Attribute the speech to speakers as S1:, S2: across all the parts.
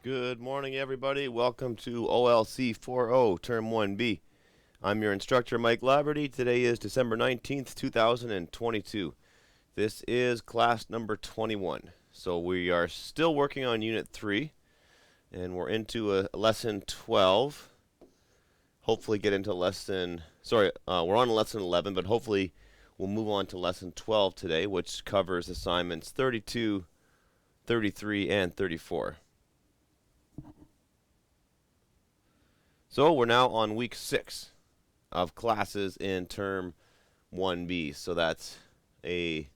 S1: Good morning, everybody. Welcome to OLC4O, Term 1B. I'm your instructor, Mike Laverty. Today is December 19th, 2022. This is class number 21. So we are still working on Unit 3, and we're into Lesson 12. Hopefully get into we're on Lesson 11, but hopefully we'll move on to Lesson 12 today, which covers assignments 32, 33, and 34. So we're now on week 6 of classes in term 1B. So that's a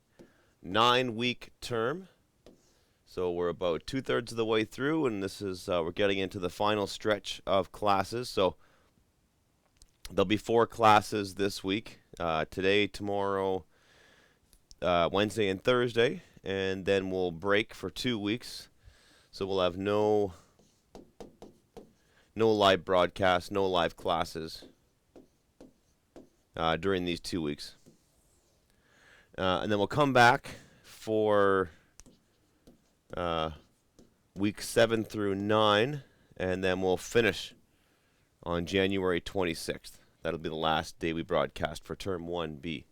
S1: 9-week term. So we're about 2/3 of the way through, and this is we're getting into the final stretch of classes. So there'll be 4 classes this week: today, tomorrow, Wednesday, and Thursday, and then we'll break for 2 weeks. So we'll have no live broadcasts, no live classes during these 2 weeks. And then we'll come back for weeks 7 through 9, and then we'll finish on January 26th. That'll be the last day we broadcast for Term 1B.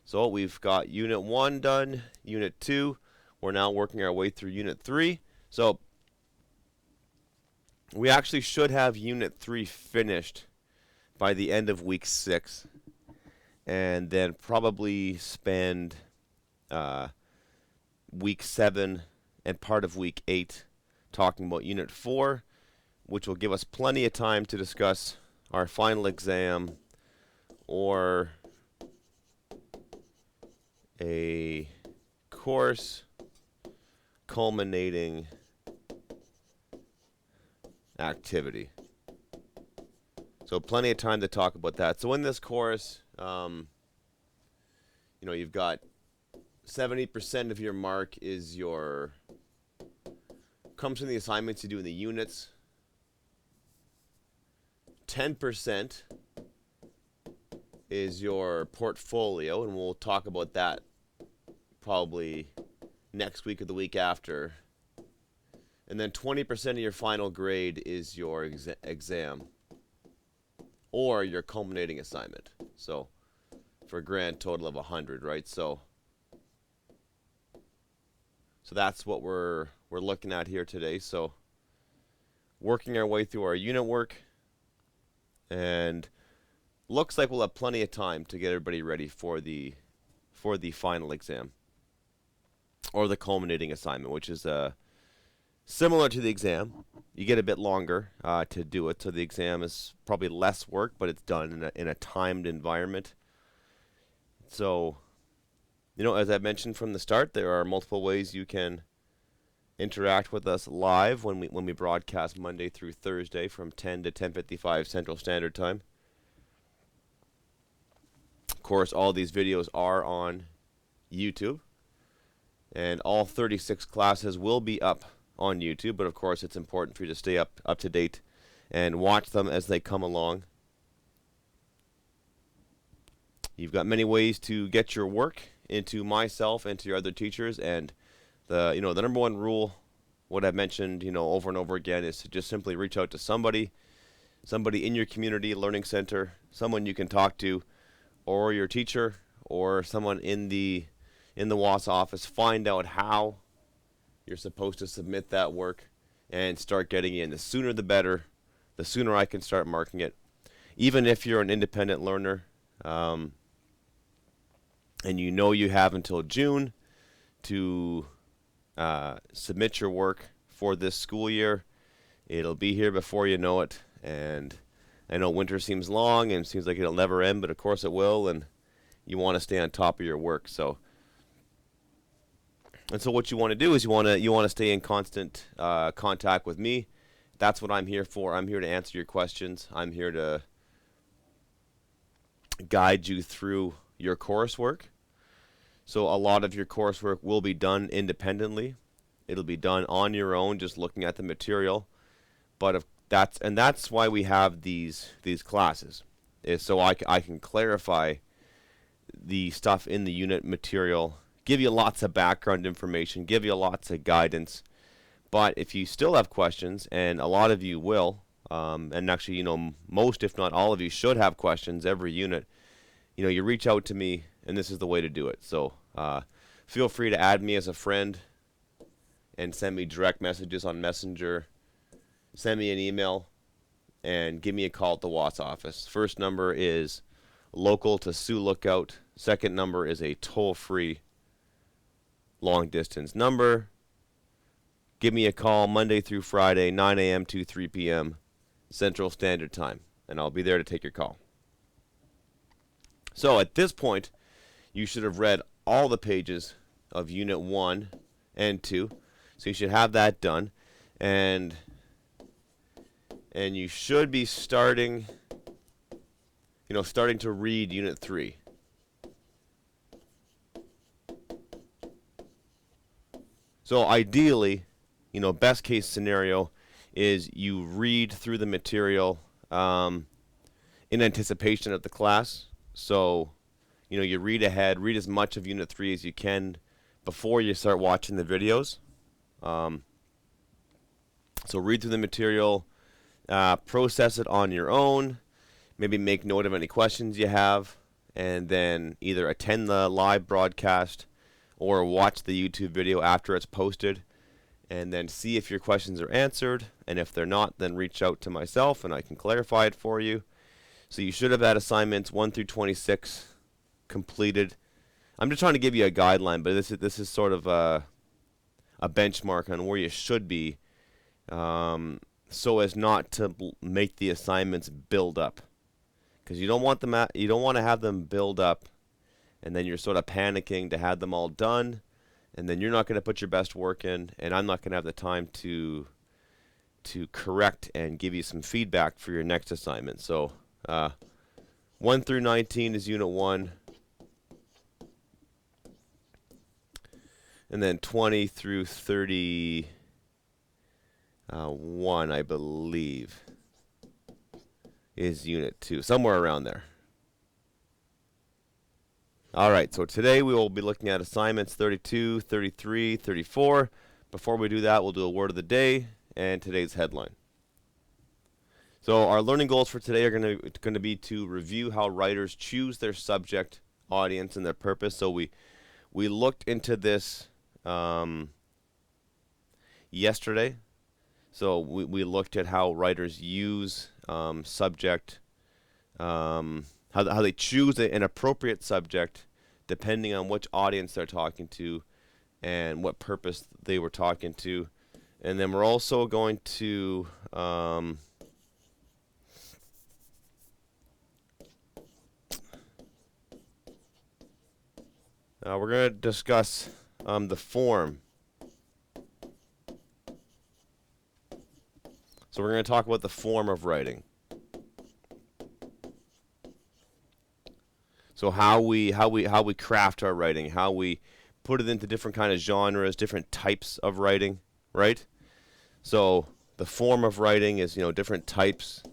S1: So we've got Unit 1 done, Unit 2. We're now working our way through Unit 3. So we actually should have Unit 3 finished by the end of week 6, and then probably spend week 7 and part of week 8 talking about Unit 4, which will give us plenty of time to discuss our final exam or a course culminating activity. So plenty of time to talk about that. So in this course, you've got 70% of your mark comes from the assignments you do in the units. 10% is your portfolio, and we'll talk about that probably next week or the week after. And then 20% of your final grade is your exam or your culminating assignment. So for a grand total of 100, right? So that's what we're looking at here today. So working our way through our unit work, and looks like we'll have plenty of time to get everybody ready for the final exam or the culminating assignment, which is similar to the exam. You get a bit longer to do it, so the exam is probably less work, but it's done in a timed environment. So, as I mentioned from the start, there are multiple ways you can interact with us live when we broadcast Monday through Thursday from 10 to 10:55 Central Standard Time. Of course, all these videos are on YouTube, and all 36 classes will be up on YouTube, but of course it's important for you to stay up to date and watch them as they come along. You've got many ways to get your work into myself and to your other teachers, and the number one rule, what I've mentioned over and over again, is to just simply reach out to somebody in your community learning center, someone you can talk to, or your teacher, or someone in the WAS office. Find out how you're supposed to submit that work and start getting in. The sooner the better. The sooner I can start marking it. Even if you're an independent learner, and you have until June to submit your work for this school year, it'll be here before you know it. And I know winter seems long and seems like it'll never end, but of course it will, and you want to stay on top of your work. So what you want to do is you want to stay in constant contact with me. That's what I'm here for. I'm here to answer your questions. I'm here to guide you through your coursework. So a lot of your coursework will be done independently. It'll be done on your own, just looking at the material. But that's why we have these classes, is so I can clarify the stuff in the unit material, give you lots of background information, give you lots of guidance, But if you still have questions, and a lot of you will, and actually, most, if not all of you, should have questions every unit, you reach out to me, and this is the way to do it. So feel free to add me as a friend and send me direct messages on Messenger. Send me an email and give me a call at the Watts office. First number is local to Sioux Lookout. Second number is a toll-free long-distance number. Give me a call Monday through Friday, 9 a.m. to 3 p.m. Central Standard Time, and I'll be there to take your call. So at this point, you should have read all the pages of Unit 1 and 2. So you should have that done. And you should be starting to read Unit 3. So ideally, best case scenario is you read through the material in anticipation of the class. So, you read ahead, read as much of Unit 3 as you can before you start watching the videos. So read through the material, process it on your own, maybe make note of any questions you have, and then either attend the live broadcast or watch the YouTube video after it's posted, and then see if your questions are answered, and if they're not, then reach out to myself and I can clarify it for you. So you should have had assignments 1 through 26 completed. I'm just trying to give you a guideline, but this is sort of a benchmark on where you should be, so as not to make the assignments build up, because you don't want to have them build up, and then you're sort of panicking to have them all done, and then you're not going to put your best work in, and I'm not going to have the time to correct and give you some feedback for your next assignment. So 1 through 19 is Unit 1. And then 20 through 31, I believe, is Unit 2. Somewhere around there. All right, so today we will be looking at assignments 32, 33, 34. Before we do that, we'll do a word of the day and today's headline. So our learning goals for today are going to be to review how writers choose their subject, audience, and their purpose. So we looked into this yesterday. So we looked at how writers use subject, how they choose an appropriate subject depending on which audience they're talking to and what purpose they were talking to. And then we're also going to we're going to discuss the form. So we're going to talk about the form of writing. So how we craft our writing, how we put it into different kind of genres, different types of writing, right? So the form of writing is, different types,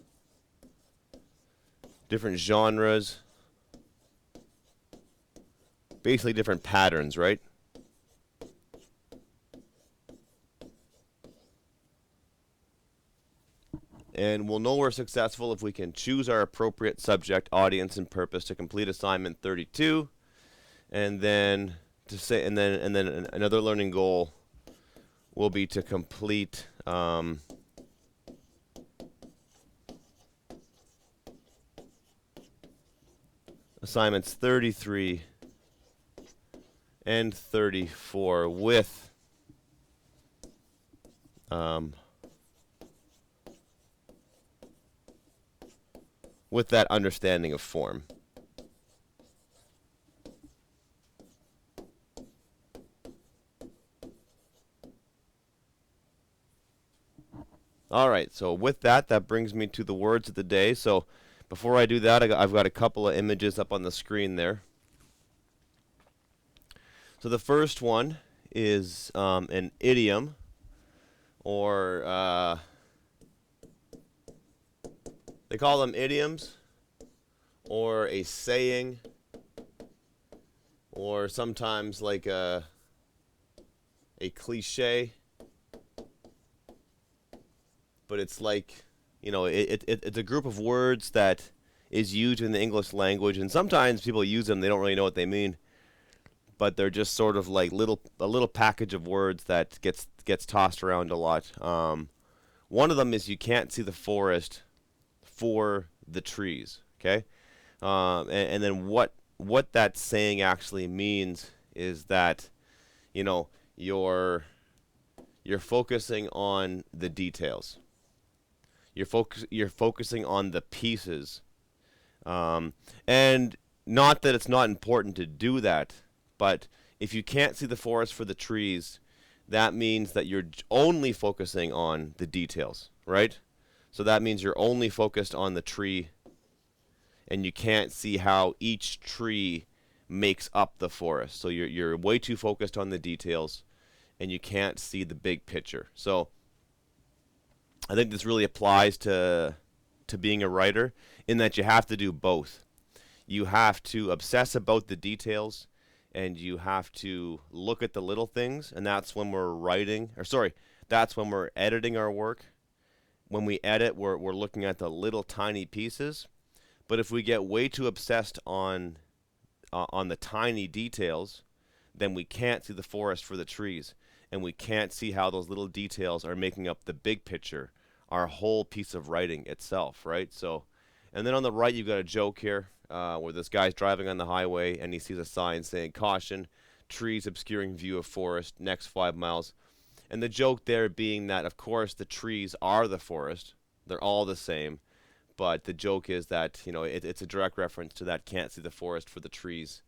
S1: different genres, basically different patterns, right? And we'll know we're successful if we can choose our appropriate subject, audience, and purpose to complete assignment 32. And then another learning goal will be to complete assignments 33 and 34 with that understanding of form. All right, so with that brings me to the words of the day. So before I do that, I've got a couple of images up on the screen there. So the first one is an idiom, or they call them idioms, or a saying, or sometimes like a cliche. but it's like, it's a group of words that is used in the English language, and sometimes people use them, they don't really know what they mean, but they're just sort of like a little package of words that gets tossed around a lot. One of them is you can't see the forest for the trees. Okay, and then what that saying actually means is that you know you're you're focusing on the details. You're focusing on the pieces, and not that it's not important to do that, but if you can't see the forest for the trees, that means that you're only focusing on the details, right? So that means you're only focused on the tree, and you can't see how each tree makes up the forest. So you're way too focused on the details, and you can't see the big picture. So I think this really applies to being a writer in that you have to do both. You have to obsess about the details, and you have to look at the little things, and that's when we're writing, or sorry, that's when we're editing our work. When we edit, we're looking at the little tiny pieces. But if we get way too obsessed on the tiny details, then we can't see the forest for the trees, and we can't see how those little details are making up the big picture, our whole piece of writing itself, right? So, and then on the right, you've got a joke here where this guy's driving on the highway and he sees a sign saying, "Caution, trees obscuring view of forest, next 5 miles." And the joke there being that, of course, the trees are the forest. They're all the same. But the joke is that, it's a direct reference to that "can't see the forest for the trees"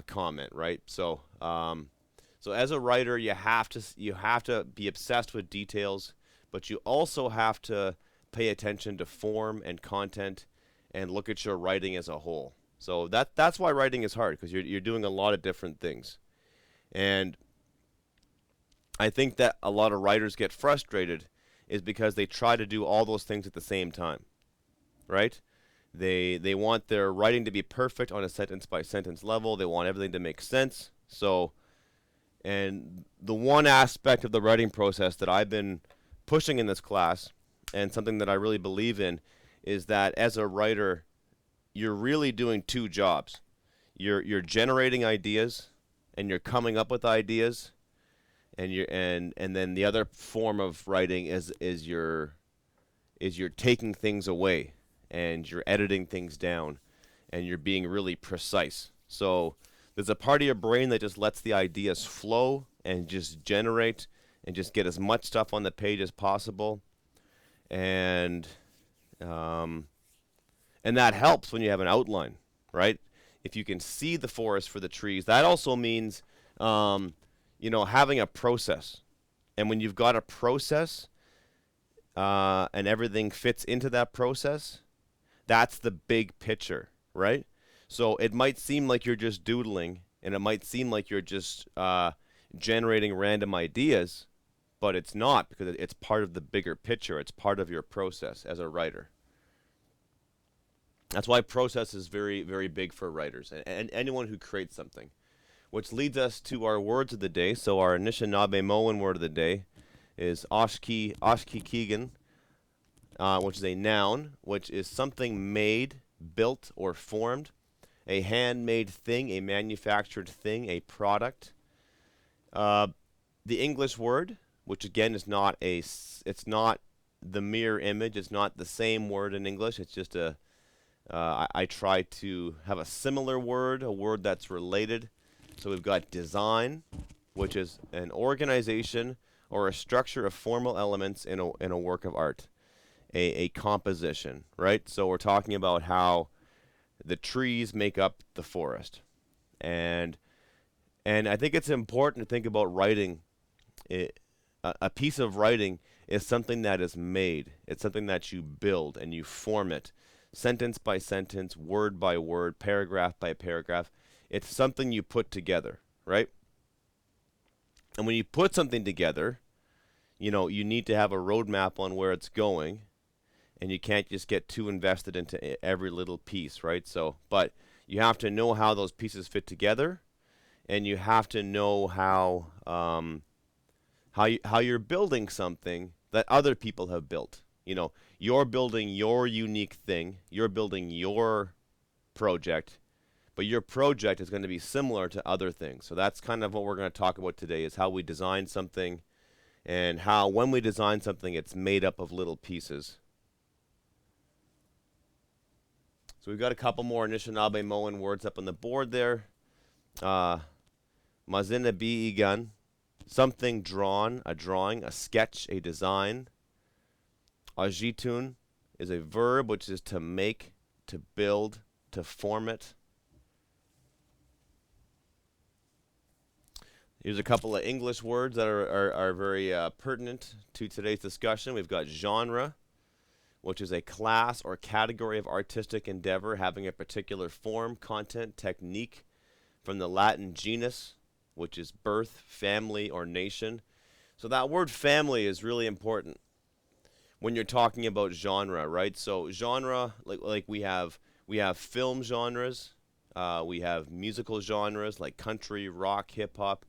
S1: comment, right? So as a writer, you have to be obsessed with details, but you also have to pay attention to form and content and look at your writing as a whole. So that's why writing is hard, because you're doing a lot of different things. And I think that a lot of writers get frustrated is because they try to do all those things at the same time, right? They want their writing to be perfect on a sentence by sentence level. They want everything to make sense. So, and the one aspect of the writing process that I've been pushing in this class, and something that I really believe in, is that as a writer, you're really doing two jobs. You're generating ideas, and you're coming up with ideas, and then the other form of writing is you're taking things away, and you're editing things down, and you're being really precise. So there's a part of your brain that just lets the ideas flow and just generate and just get as much stuff on the page as possible, and that helps when you have an outline, right? If you can see the forest for the trees, that also means having a process. And when you've got a process and everything fits into that process, that's the big picture, right? So it might seem like you're just doodling, and it might seem like you're just generating random ideas, but it's not, because it's part of the bigger picture. It's part of your process as a writer. That's why process is very, very big for writers and anyone who creates something. Which leads us to our words of the day. So our Anishinaabe word of the day is Ashkikigan, which is a noun, which is something made, built, or formed. A handmade thing, a manufactured thing, a product. The English word, which again is it's not the mirror image. It's not the same word in English. It's just I try to have a similar word, a word that's related. So we've got design, which is an organization or a structure of formal elements in a work of art, a composition, right? So we're talking about how the trees make up the forest, and I think it's important to think about writing. A piece of writing is something that is made. It's something that you build and you form it, sentence by sentence, word by word, paragraph by paragraph. It's something you put together, right? And when you put something together, you need to have a roadmap on where it's going, and you can't just get too invested into every little piece, right? So, but you have to know how those pieces fit together, and you have to know how you're building something that other people have built. You know, you're building your unique thing, you're building your project, but your project is going to be similar to other things. So that's kind of what we're going to talk about today, is how we design something and how when we design something it's made up of little pieces. So we've got a couple more Anishinaabe Moan words up on the board there. Mazina biigan, something drawn, a drawing, a sketch, a design. Ajitun is a verb, which is to make, to build, to form it. Here's a couple of English words that are very pertinent to today's discussion. We've got genre, which is a class or category of artistic endeavor having a particular form, content, technique, from the Latin genus, which is birth, family, or nation. So that word family is really important when you're talking about genre, right? So genre, like we have film genres, we have musical genres like country, rock, hip hop.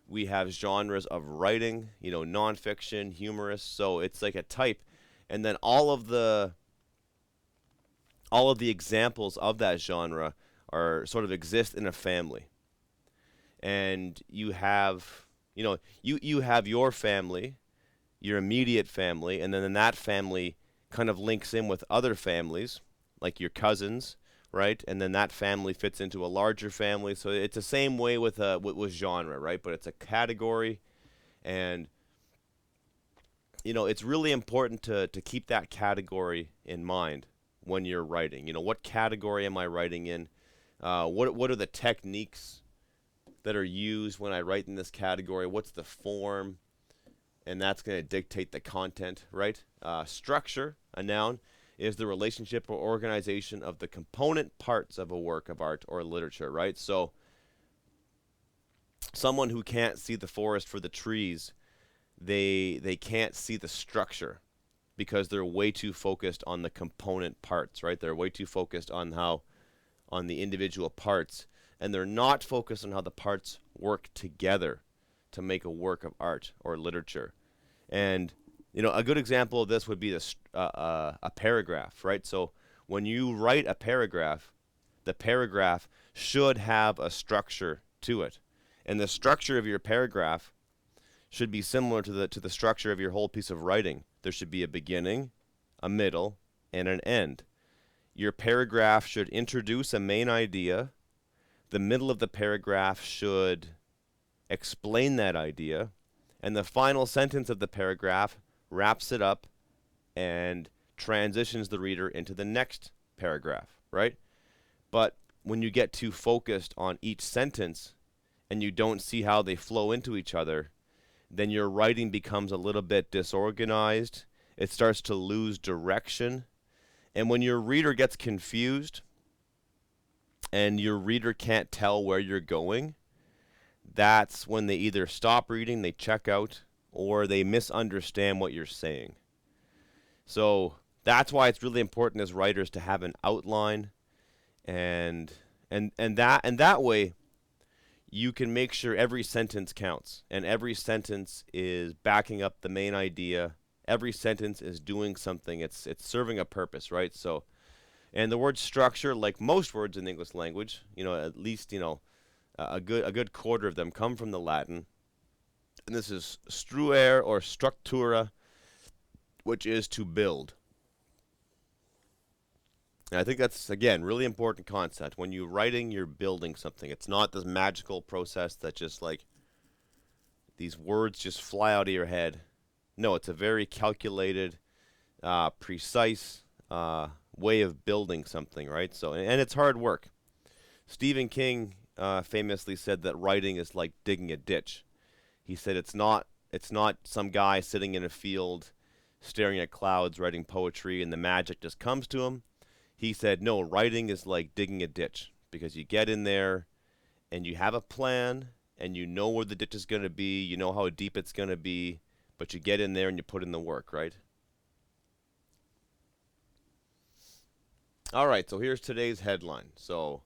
S1: We have genres of writing, you know, nonfiction, humorous. So it's like a type, and then all of the examples of that genre are sort of exist in a family. And you have, you know, you have your family, your immediate family, and then that family kind of links in with other families, like your cousins, right? And then that family fits into a larger family. So it's the same way with genre, right? But it's a category, and you know, it's really important to keep that category in mind when you're writing. You know, what category am I writing in? What are the techniques that are used when I write in this category? What's the form? And that's going to dictate the content, right? Structure, a noun, is the relationship or organization of the component parts of a work of art or literature, right? So someone who can't see the forest for the trees, they can't see the structure because they're way too focused on the component parts, right? They're way too focused on the individual parts, and they're not focused on how the parts work together to make a work of art or literature. And you know, a good example of this would be a paragraph, right? So when you write a paragraph, the paragraph should have a structure to it, and the structure of your paragraph should be similar to the structure of your whole piece of writing. There should be a beginning, a middle, and an end. Your paragraph should introduce a main idea. The middle of the paragraph should explain that idea, and the final sentence of the paragraph wraps it up and transitions the reader into the next paragraph, right? But when you get too focused on each sentence and you don't see how they flow into each other, then your writing becomes a little bit disorganized. It starts to lose direction. And when your reader gets confused and your reader can't tell where you're going, that's when they either stop reading, they check out, or they misunderstand what you're saying. So that's why it's really important as writers to have an outline, and that way you can make sure every sentence counts, and every sentence is backing up the main idea. Every sentence is doing something. It's serving a purpose, right? So, and the word structure, like most words in the English language, you know, at least, you know, a good quarter of them come from the Latin, and this is struere or structura, which is to build. And I think that's, again, really important concept. When you're writing, you're building something. It's not this magical process that just like these words just fly out of your head. No, it's a very calculated, precise way of building something, right? So, and it's hard work. Stephen King famously said that writing is like digging a ditch. He said it's not some guy sitting in a field staring at clouds writing poetry and the magic just comes to him. He said, no, writing is like digging a ditch, because you get in there and you have a plan and you know where the ditch is going to be, you know how deep it's going to be, but you get in there and you put in the work, right? All right, so here's today's headline. So,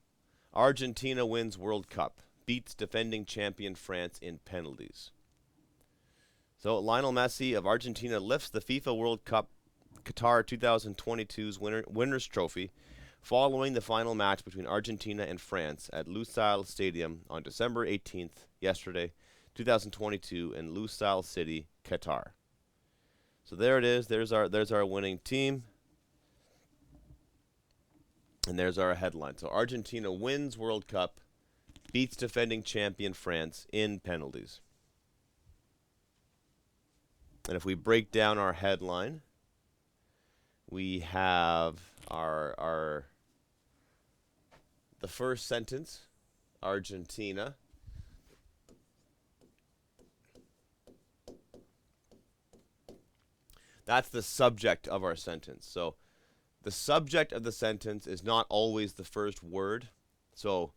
S1: Argentina wins World Cup, beats defending champion France in penalties. So Lionel Messi of Argentina lifts the FIFA World Cup Qatar 2022's winners trophy following the final match between Argentina and France at Lusail Stadium on December 18th, yesterday, 2022 in Lusail City, Qatar. So there it is. There's our winning team. And there's our headline. So Argentina wins World Cup, beats defending champion France in penalties. And if we break down our headline, we have the first sentence, Argentina. That's the subject of our sentence. So the subject of the sentence is not always the first word. So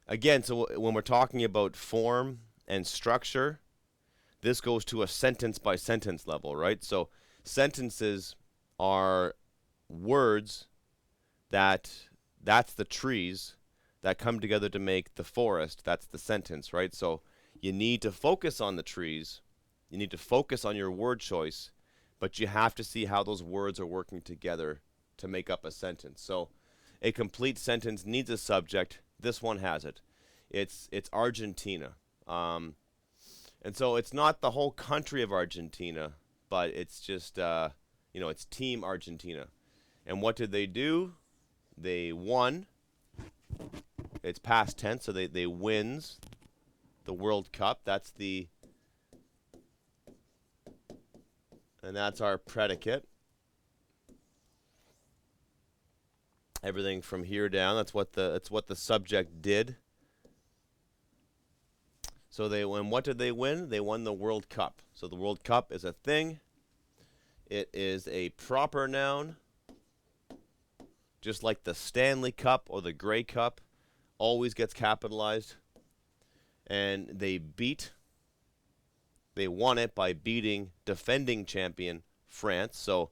S1: again, so when we're talking about form and structure, this goes to a sentence by sentence level, right? So sentences are words that's the trees that come together to make the forest. That's the sentence, right? So you need to focus on the trees. You need to focus on your word choice, but you have to see how those words are working together to make up a sentence. So a complete sentence needs a subject. This one has it. It's Argentina. And so it's not the whole country of Argentina, but it's just, it's Team Argentina. And what did they do? They won. It's past tense, so they wins the World Cup. And that's our predicate. Everything from here down, that's what the subject did. So what did they win? They won the World Cup. So the World Cup is a thing. It is a proper noun. Just like the Stanley Cup or the Grey Cup always gets capitalized. And they won it by beating defending champion France. So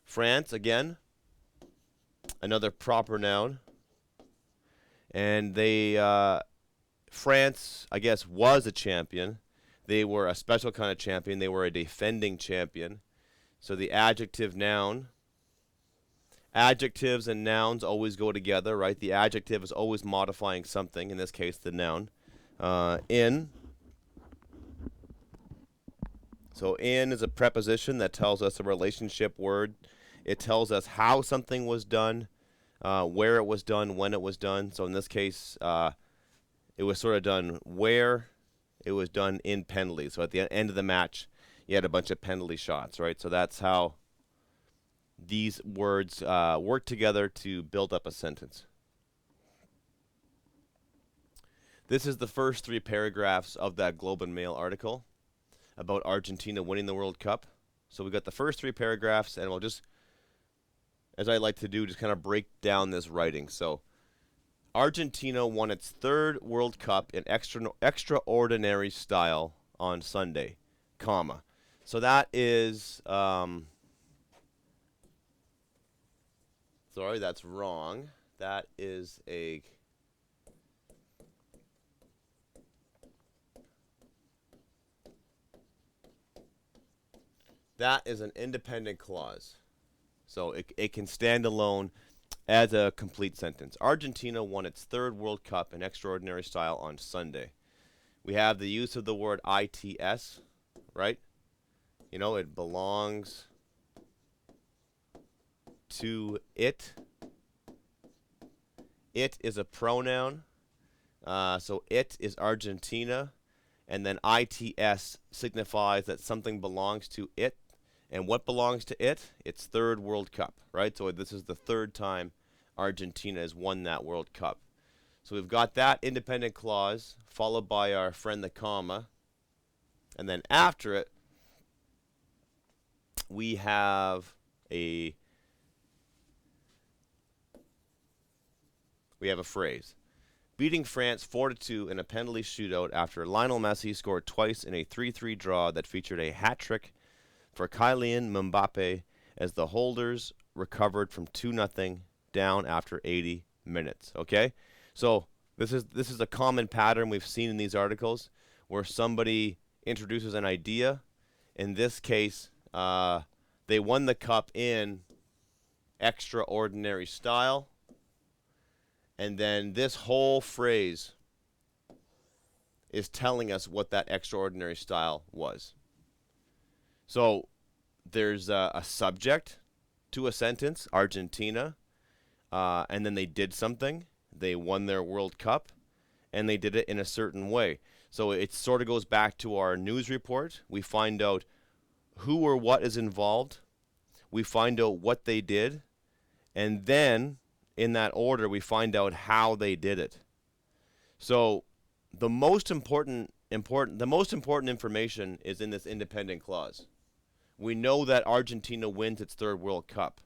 S1: France, again, another proper noun. And France, I guess, was a champion. They were a special kind of champion. They were a defending champion. So the adjective, noun. Adjectives and nouns always go together, right? The adjective is always modifying something, in this case, the noun. In. So in is a preposition that tells us a relationship word. It tells us how something was done, where it was done, when it was done. So in this case, it was sort of done where it was done in penalties. So at the end of the match, you had a bunch of penalty shots, right? So that's how these words work together to build up a sentence. This is the first 3 paragraphs of that Globe and Mail article about Argentina winning the World Cup. So we've got the first 3 paragraphs, and we'll just, as I like to do, just kind of break down this writing. So Argentina won its 3rd World Cup in extraordinary style on Sunday, comma. So that is, sorry, that's wrong. That is an independent clause. So it can stand alone as a complete sentence. Argentina won its 3rd World Cup in extraordinary style on Sunday. We have the use of the word ITS, right? You know, it belongs to it. It is a pronoun. So it is Argentina. And then ITS signifies that something belongs to it. And what belongs to it? Its 3rd World Cup, right? So this is the 3rd time Argentina has won that World Cup. So we've got that independent clause, followed by our friend the comma. And then after it, we have a phrase. Beating France 4-2 in a penalty shootout after Lionel Messi scored twice in a 3-3 draw that featured a hat-trick for Kylian Mbappe as the holders recovered from 2-0 down after 80 minutes. Okay? So this is a common pattern we've seen in these articles where somebody introduces an idea In this case, they won the cup in extraordinary style. And then this whole phrase is telling us what that extraordinary style was. So there's a subject to a sentence, Argentina, and then they did something. They won their World Cup, and they did it in a certain way. So it sort of goes back to our news report. We find out who or what is involved. We find out what they did, and then in that order, we find out how they did it. So the most important information is in this independent clause. We know that Argentina wins its third World Cup,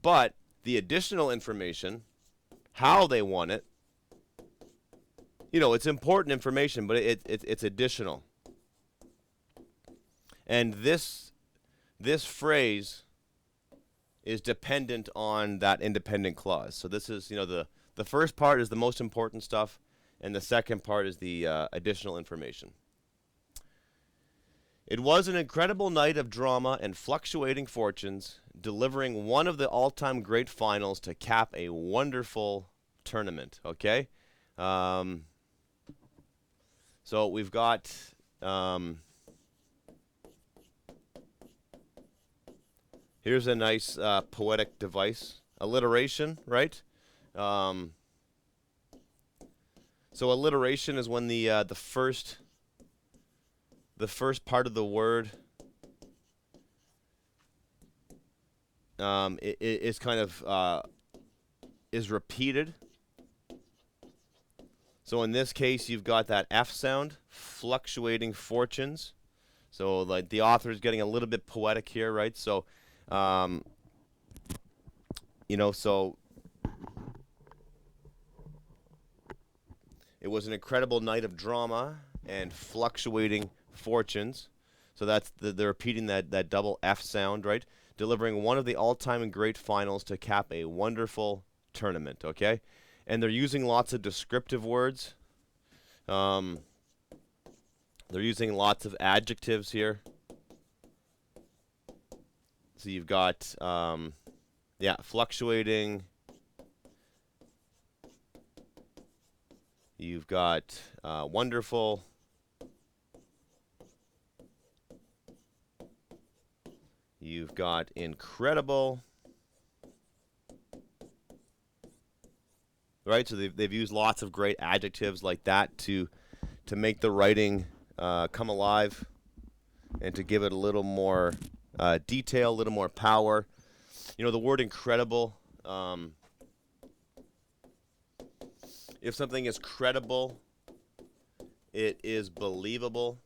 S1: but the additional information, how they won it, it's important information, but it's additional. And this phrase is dependent on that independent clause. So this is, the first part is the most important stuff, and the second part is the additional information. It was an incredible night of drama and fluctuating fortunes, delivering one of the all-time great finals to cap a wonderful tournament. Okay? So we've got... here's a nice poetic device. Alliteration, right? So alliteration is when the first part of the word is kind of is repeated. So in this case, you've got that F sound, fluctuating fortunes. So like the author is getting a little bit poetic here, right? So so it was an incredible night of drama and fluctuating fortunes. So that's they're repeating that double F sound, right? Delivering one of the all-time great finals to cap a wonderful tournament, okay? And they're using lots of descriptive words. They're using lots of adjectives here. So you've got, fluctuating. You've got wonderful. You've got incredible. Right? So they've used lots of great adjectives like that to make the writing come alive and to give it a little more detail, a little more power. The word incredible, if something is credible, it is believable.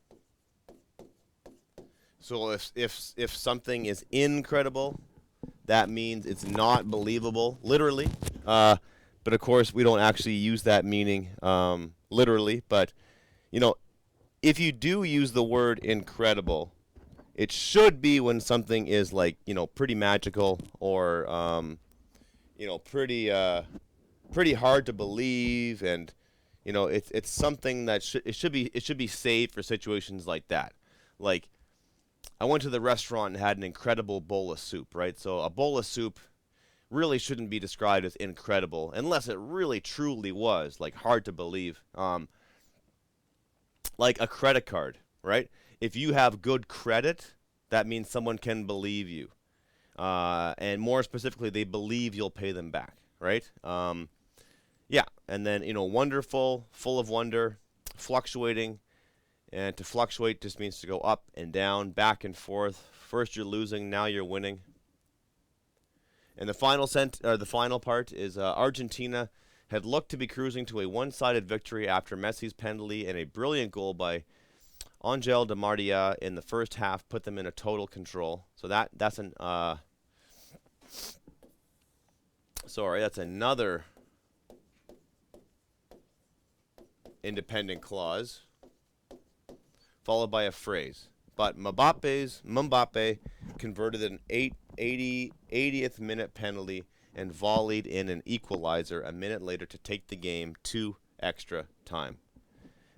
S1: So if something is incredible, that means it's not believable, literally. But of course, we don't actually use that meaning literally. But, if you do use the word incredible, it should be when something is like, pretty magical or, pretty hard to believe, and, it's something that it should be saved for situations like that. Like, I went to the restaurant and had an incredible bowl of soup, right? So a bowl of soup really shouldn't be described as incredible unless it really truly was, like, hard to believe. Like a credit card, right? If you have good credit, that means someone can believe you. And more specifically, they believe you'll pay them back, right? And then, wonderful, full of wonder, fluctuating. And to fluctuate just means to go up and down, back and forth. First you're losing, now you're winning. And the final part is Argentina had looked to be cruising to a one-sided victory after Messi's penalty, and a brilliant goal by Angel Di Maria in the first half put them in a total control. So that's another independent clause, followed by a phrase. But Mbappe converted an 80th minute penalty and volleyed in an equalizer a minute later to take the game to extra time.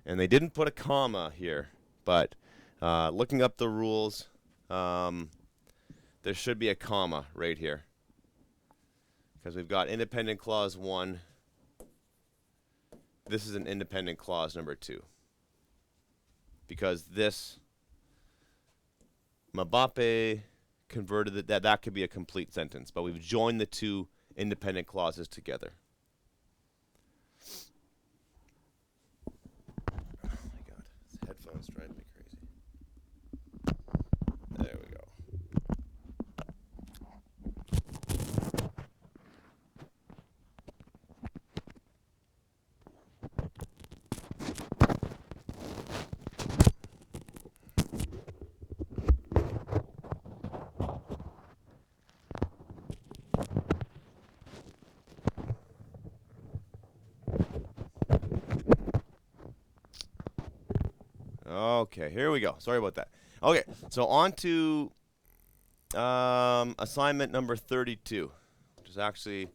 S1: And they didn't put a comma here, but looking up the rules, there should be a comma right here. Because we've got independent clause 1. This is an independent clause number 2. Because this Mbappe converted it, that could be a complete sentence. But we've joined the two independent clauses together. Oh my god, this headphones drive me crazy. There we go. Okay, here we go. Sorry about that. Okay, so on to assignment number 32, which is actually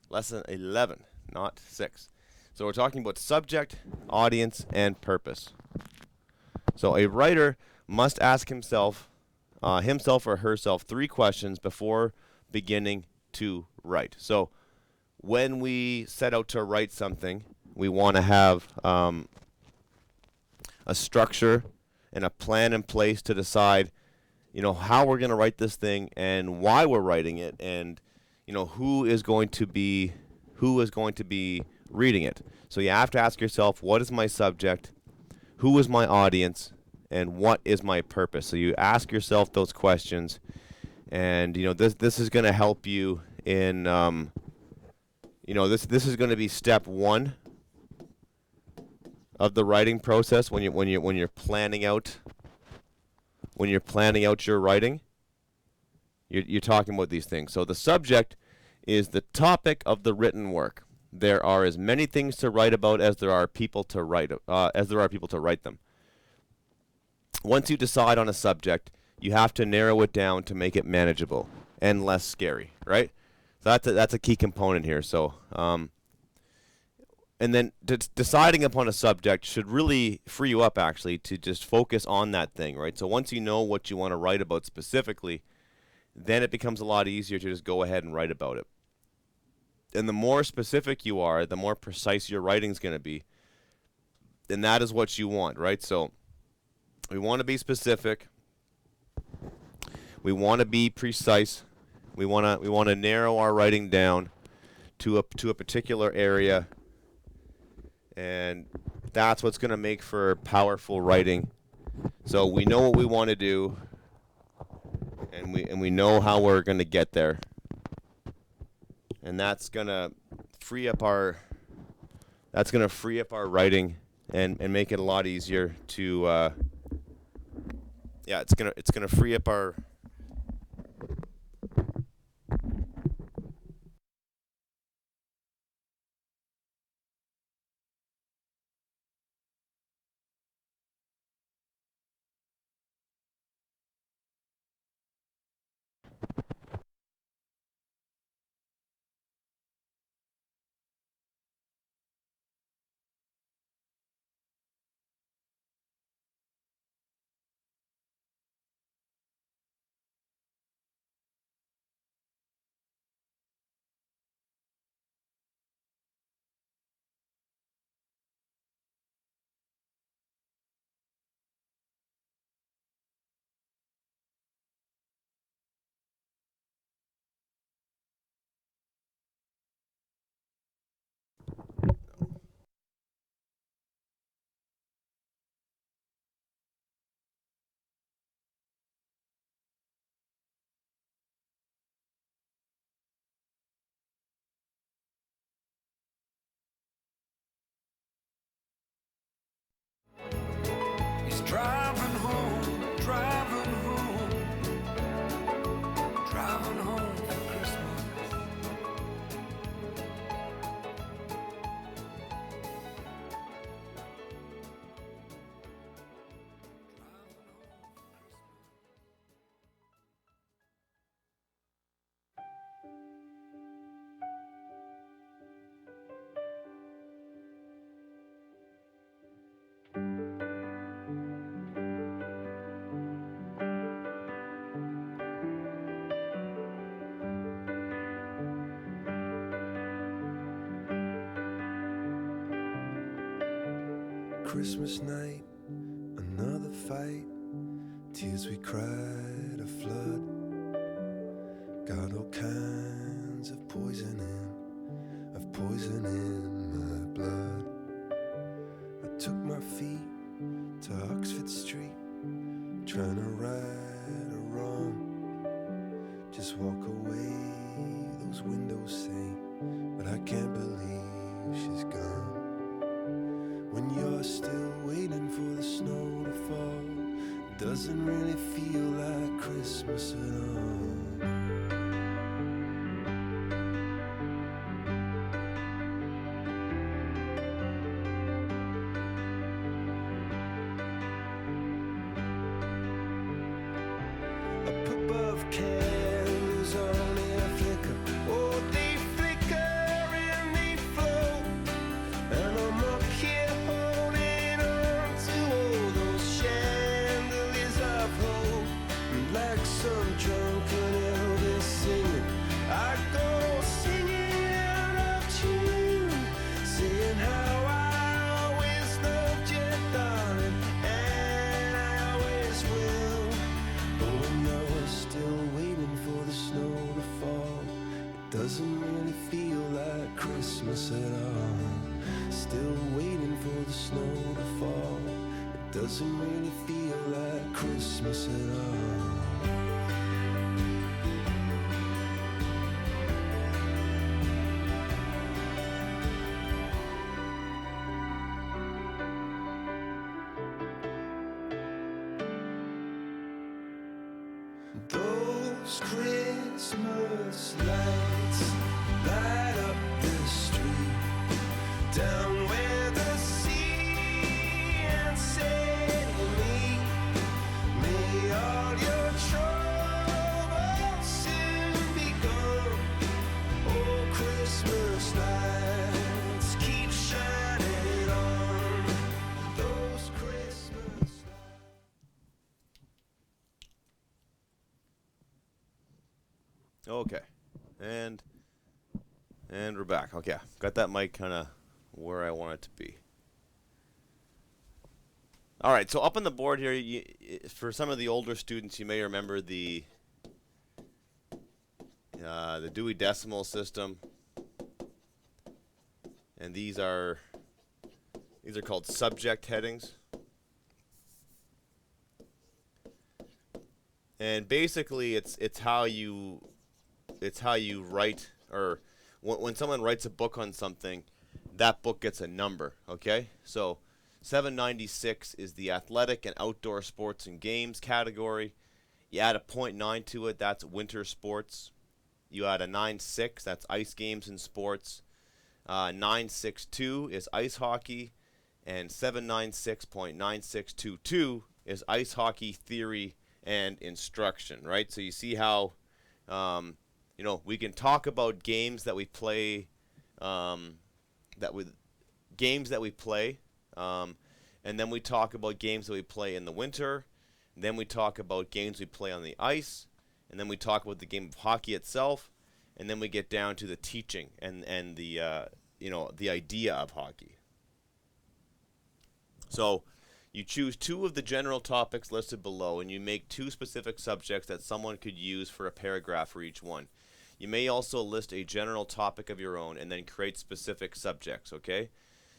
S1: lesson 11, not 6. So we're talking about subject, audience, and purpose. So a writer must ask himself or herself 3 questions before beginning to write. So when we set out to write something, we want to have a structure and a plan in place to decide, how we're going to write this thing and why we're writing it, and who is going to be reading it. So you have to ask yourself, what is my subject, who is my audience, and what is my purpose? So you ask yourself those questions, and this is going to help you in this is going to be step 1 of the writing process when you're planning out your writing. You're talking about these things. So the subject is the topic of the written work. There are as many things to write about as there are people to write them. Once you decide on a subject, you have to narrow it down to make it manageable and less scary, right? So that's a key component here. So and then deciding upon a subject should really free you up, actually, to just focus on that thing, right? So once you know what you want to write about specifically, then it becomes a lot easier to just go ahead and write about it. And the more specific you are, the more precise your writing's going to be. And that is what you want, right? So we want to be specific. We want to be precise. We want to narrow our writing down to a particular area. And that's what's going to make for powerful writing. So we know what we want to do, and we know how we're going to get there. And that's going to free up our writing and make it a lot easier to it's going to free up our
S2: Christmas night, another fight, tears we cried a flood. Got all kinds of poison in my blood. I took my feet to Oxford Street, trying to right a wrong. Just walk away, those windows say, but I can't believe she's gone. When you're still waiting for the snow to fall, it doesn't really feel like Christmas at all. Up above, candles only a flicker. Oh, they flicker and they float, and I'm up here holding on to all those chandeliers of hope. And like some drunken Elvis singing, I go singing out of tune, saying how I always loved you, darling, and I always will. But when you're still waiting for the snow to fall, it doesn't really feel like Christmas at all. Still waiting for the snow to fall, it doesn't really feel like Christmas at all. Those Christmas lights light up the street, down where the sea and say to me, may all your troubles soon be gone. Oh, Christmas lights keep shining on. Those Christmas lights.
S1: Okay, and we're back. Okay, got that mic kind of where I want it to be. All right, so up on the board here, for some of the older students, you may remember the Dewey Decimal System, and these are called subject headings. And basically, it's how you write, or when someone writes a book on something, that book gets a number, okay? So 796 is the athletic and outdoor sports and games category. You add a 0.9 to it, that's winter sports. You add a 96, that's ice games and sports. 962 is ice hockey, and 796.9622 is ice hockey theory and instruction, right? So you see how we can talk about games that we play, and then we talk about games that we play in the winter. Then we talk about games we play on the ice, and then we talk about the game of hockey itself, and then we get down to the teaching and the the idea of hockey. So you choose two of the general topics listed below, and you make two specific subjects that someone could use for a paragraph for each one. You may also list a general topic of your own and then create specific subjects, okay?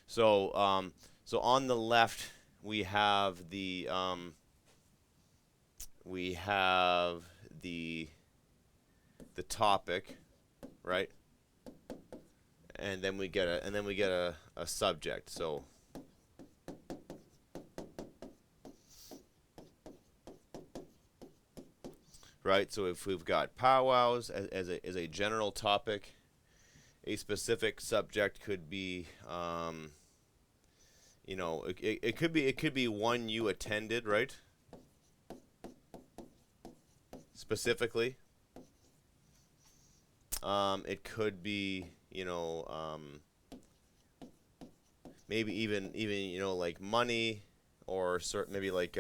S1: So on the left, we have the topic, right? And then we get a subject. So right? So if we've got powwows as a general topic, a specific subject could be, it could be one you attended, right? Specifically, it could be, maybe even like money, or maybe like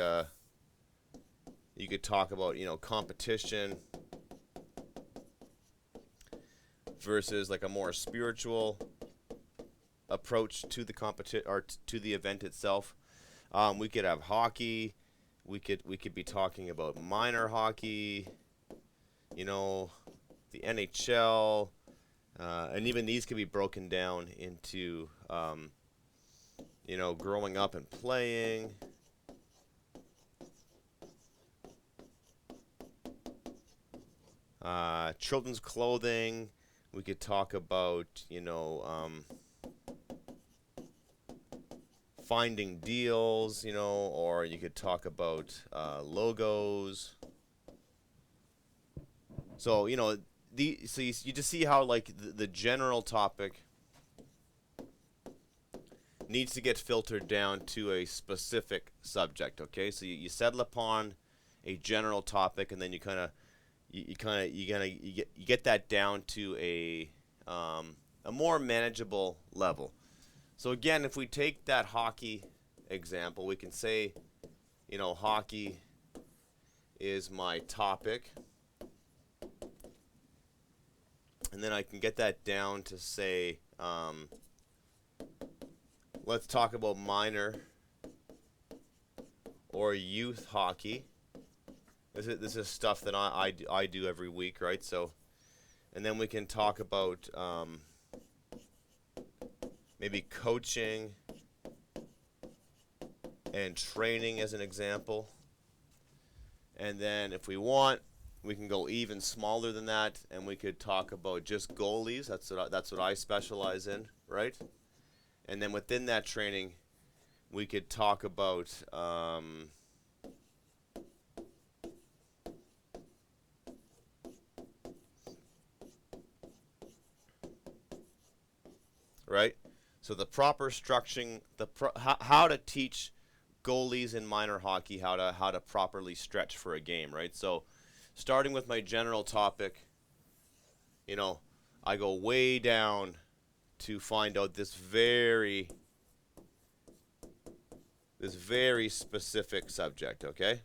S1: you could talk about competition versus like a more spiritual approach to the to the event itself. We could have hockey. We could be talking about minor hockey. You know, the NHL, and even these could be broken down into you know, growing up and playing. Children's clothing. We could talk about, you know, finding deals, you know, or you could talk about logos. So, you know, so you just see how, like, the general topic needs to get filtered down to a specific subject, okay? So you settle upon a general topic, and then you get that down to a more manageable level. So again, if we take that hockey example, we can say, you know, hockey is my topic, and then I can get that down to say, let's talk about minor or youth hockey. This is stuff that I do every week, right? So, and then we can talk about maybe coaching and training as an example. And then if we want, we can go even smaller than that, and we could talk about just goalies. That's what I specialize in, right? And then within that training, we could talk about right? So the proper structuring, how to teach goalies in minor hockey how to properly stretch for a game, right? So starting with my general topic, you know, I go way down to find out this very specific subject, okay?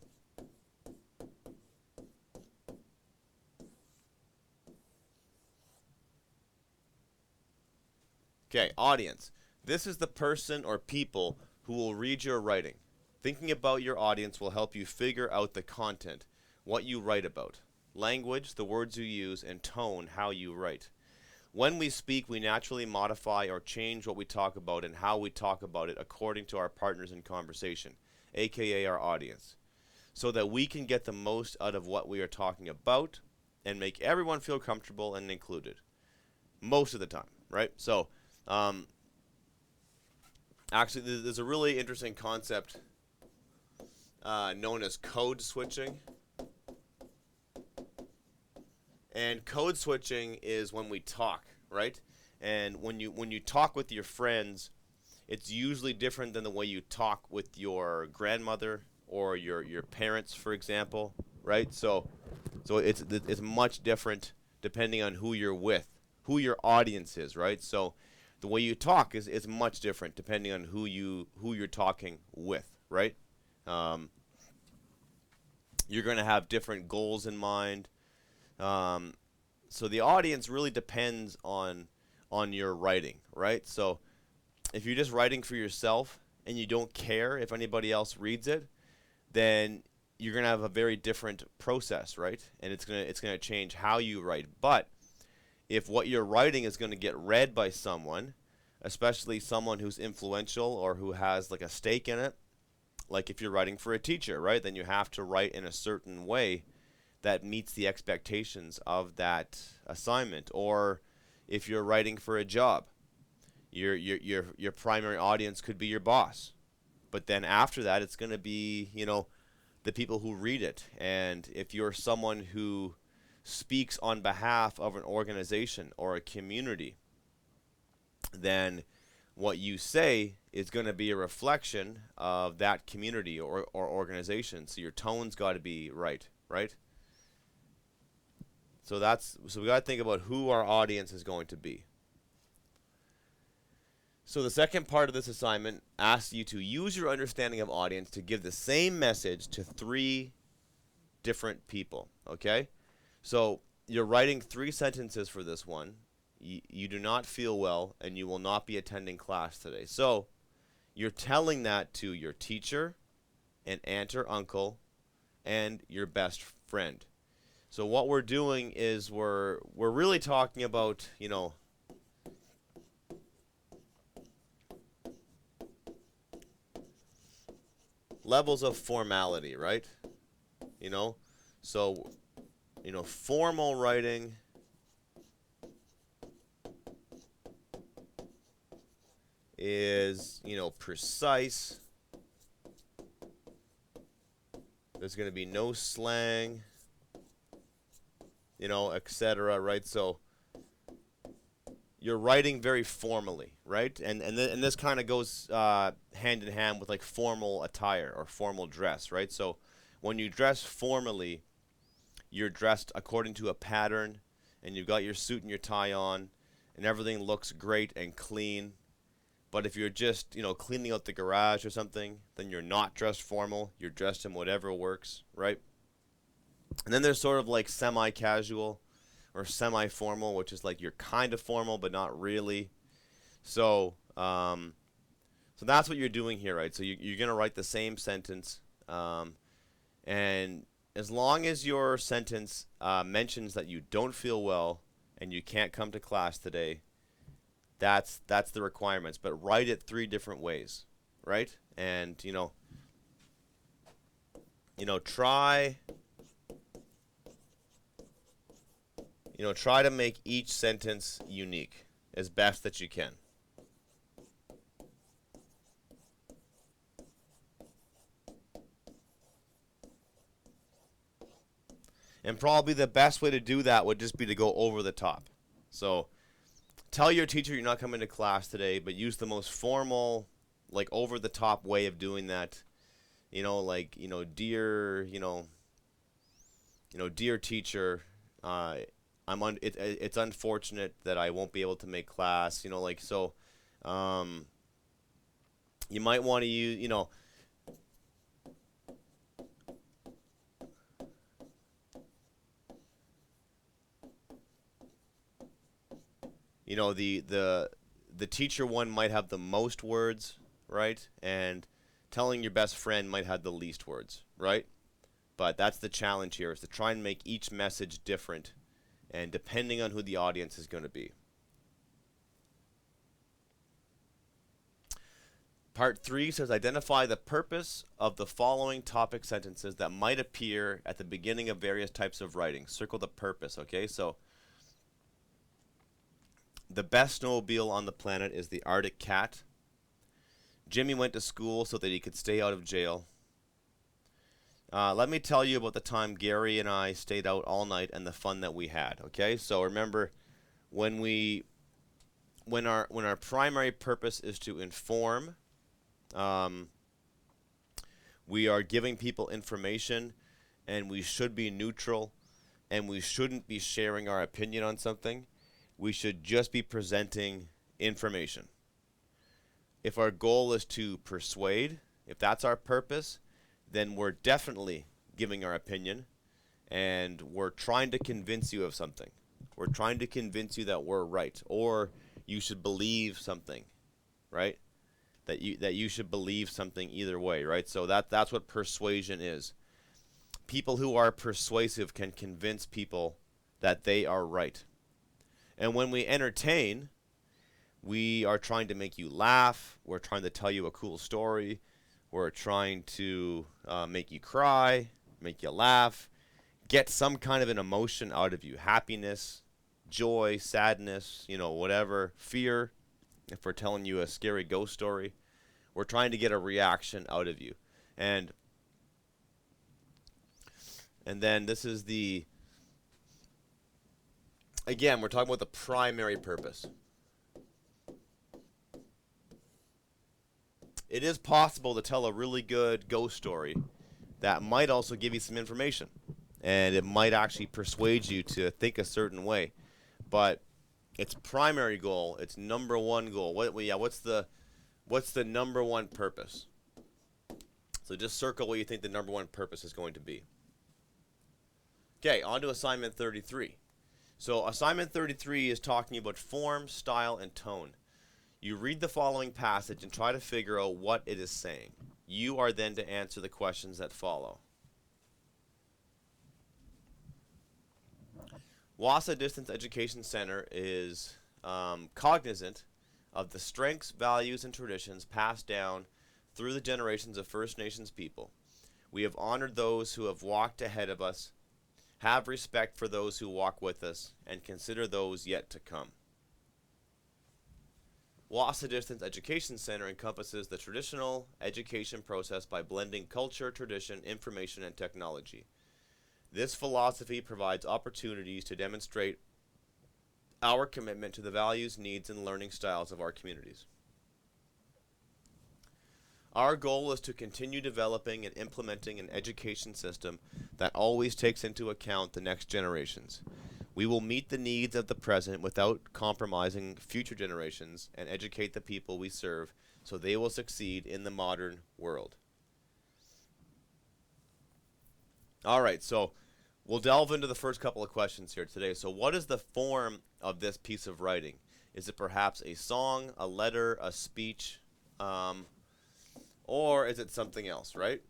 S1: Okay, audience. This is the person or people who will read your writing. Thinking about your audience will help you figure out the content, what you write about, language, the words you use, and tone, how you write. When we speak, we naturally modify or change what we talk about and how we talk about it according to our partners in conversation, aka our audience, so that we can get the most out of what we are talking about and make everyone feel comfortable and included. Most of the time, right? So, actually, there's a really interesting concept known as code switching. And code switching is when we talk, right? And when you talk with your friends, it's usually different than the way you talk with your grandmother or your parents, for example, right? So it's much different depending on who you're with, who your audience is, right? So the way you talk is much different depending on who you're talking with, right? You're going to have different goals in mind. So the audience really depends on your writing, right? So if you're just writing for yourself and you don't care if anybody else reads it, then you're going to have a very different process, right? And it's going to change how you write. But if what you're writing is going to get read by someone, especially someone who's influential or who has like a stake in it, like if you're writing for a teacher, right, then you have to write in a certain way that meets the expectations of that assignment. Or if you're writing for a job, your primary audience could be your boss, but then after that it's going to be, you know, the people who read it. And if you're someone who speaks on behalf of an organization or a community, then what you say is going to be a reflection of that community or organization. So your tone's got to be right? So we got to think about who our audience is going to be. So the second part of this assignment asks you to use your understanding of audience to give the same message to 3 different people, okay? So you're writing 3 sentences for this one. you do not feel well and you will not be attending class today. So you're telling that to your teacher, an aunt or uncle, and your best friend. So what we're doing is we're really talking about, levels of formality, right? You know, so formal writing is, precise. There's going to be no slang, etc., right? So you're writing very formally, right? And this kind of goes hand in hand with like formal attire or formal dress, right? So when you dress formally, you're dressed according to a pattern, and you've got your suit and your tie on, and everything looks great and clean. But if you're just, cleaning out the garage or something, then you're not dressed formal. You're dressed in whatever works, right? And then there's sort of like semi-casual or semi-formal, which is like you're kind of formal but not really. So, so that's what you're doing here, right? So you're going to write the same sentence, and as long as your sentence mentions that you don't feel well and you can't come to class today, that's the requirements. But write it 3 different ways, right? And try to make each sentence unique as best that you can. And probably the best way to do that would just be to go over the top. So tell your teacher you're not coming to class today, but use the most formal, like over the top way of doing that. Dear, dear teacher, it's unfortunate that I won't be able to make class. You might want to use, the teacher one might have the most words, right? And telling your best friend might have the least words, right? But that's the challenge here, is to try and make each message different, and depending on who the audience is going to be. Part 3 says identify the purpose of the following topic sentences that might appear at the beginning of various types of writing. Circle the purpose, okay? So the best snowmobile on the planet is the Arctic Cat. Jimmy went to school so that he could stay out of jail. Let me tell you about the time Gary and I stayed out all night and the fun that we had. Okay, so remember, when our primary purpose is to inform, we are giving people information, and we should be neutral, and we shouldn't be sharing our opinion on something. We should just be presenting information. If our goal is to persuade, if that's our purpose, then we're definitely giving our opinion, and we're trying to convince you of something. We're trying to convince you that we're right, or you should believe something, right? That you should believe something either way, right? So that's what persuasion is. People who are persuasive can convince people that they are right. And when we entertain, we are trying to make you laugh. We're trying to tell you a cool story. We're trying to make you cry, make you laugh, get some kind of an emotion out of you. Happiness, joy, sadness, whatever, fear. If we're telling you a scary ghost story, we're trying to get a reaction out of you. And then this is again, we're talking about the primary purpose. It is possible to tell a really good ghost story that might also give you some information, and it might actually persuade you to think a certain way. But its primary goal, its number one goal, what's the number one purpose? So just circle what you think the number one purpose is going to be. Okay, on to assignment 33. So assignment 33 is talking about form, style, and tone. You read the following passage and try to figure out what it is saying. You are then to answer the questions that follow. Wassa Distance Education Center is cognizant of the strengths, values, and traditions passed down through the generations of First Nations people. We have honored those who have walked ahead of us, have respect for those who walk with us, and consider those yet to come. Wassa Distance Education Center encompasses the traditional education process by blending culture, tradition, information, and technology. This philosophy provides opportunities to demonstrate our commitment to the values, needs, and learning styles of our communities. Our goal is to continue developing and implementing an education system that always takes into account the next generations. We will meet the needs of the present without compromising future generations and educate the people we serve so they will succeed in the modern world. All right, so we'll delve into the first couple of questions here today. So what is the form of this piece of writing? Is it perhaps a song, a letter, a speech, or is it something else, right?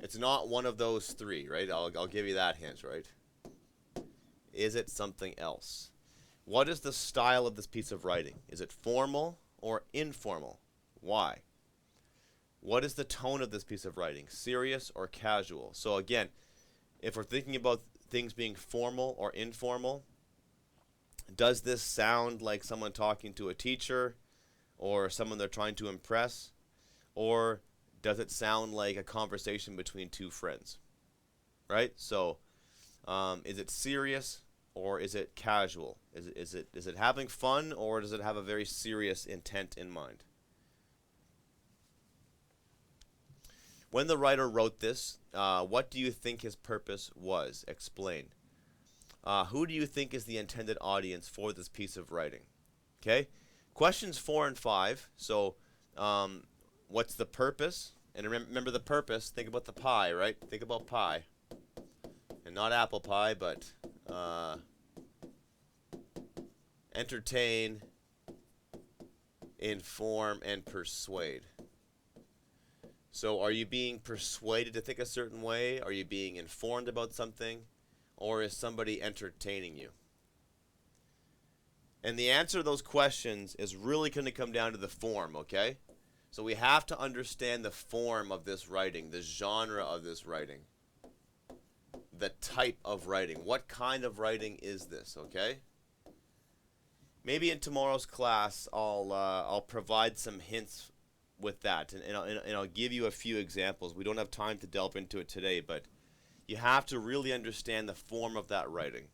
S1: It's not one of those three, right? I'll give you that hint, right? Is it something else? What is the style of this piece of writing? Is it formal or informal? Why? What is the tone of this piece of writing? Serious or casual? So again, if we're thinking about things being formal or informal, does this sound like someone talking to a teacher or someone they're trying to impress? Or does it sound like a conversation between two friends? Right? So is it serious or is it casual? Is it having fun, or does it have a very serious intent in mind? When the writer wrote this, what do you think his purpose was? Explain. Who do you think is the intended audience for this piece of writing? Okay? Questions 4 and 5. So, what's the purpose? And remember the purpose. Think about the pie, right? Think about pie. And not apple pie, but entertain, inform, and persuade. So are you being persuaded to think a certain way? Are you being informed about something? Or is somebody entertaining you? And the answer to those questions is really going to come down to the form, okay? So we have to understand the form of this writing, the genre of this writing, the type of writing. What kind of writing is this, okay? Maybe in tomorrow's class I'll provide some hints with that, and I'll give you a few examples. We don't have time to delve into it today, but you have to really understand the form of that writing.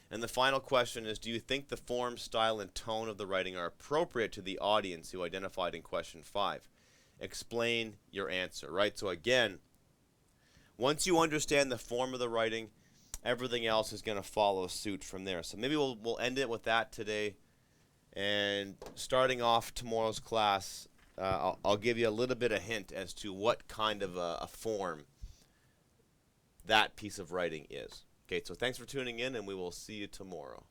S1: And the final question is, do you think the form, style, and tone of the writing are appropriate to the audience you identified in question 5? Explain your answer, right? So again, once you understand the form of the writing, everything else is going to follow suit from there. So maybe we'll end it with that today. And starting off tomorrow's class, I'll give you a little bit of hint as to what kind of a form that piece of writing is. Okay, so thanks for tuning in, and we will see you tomorrow.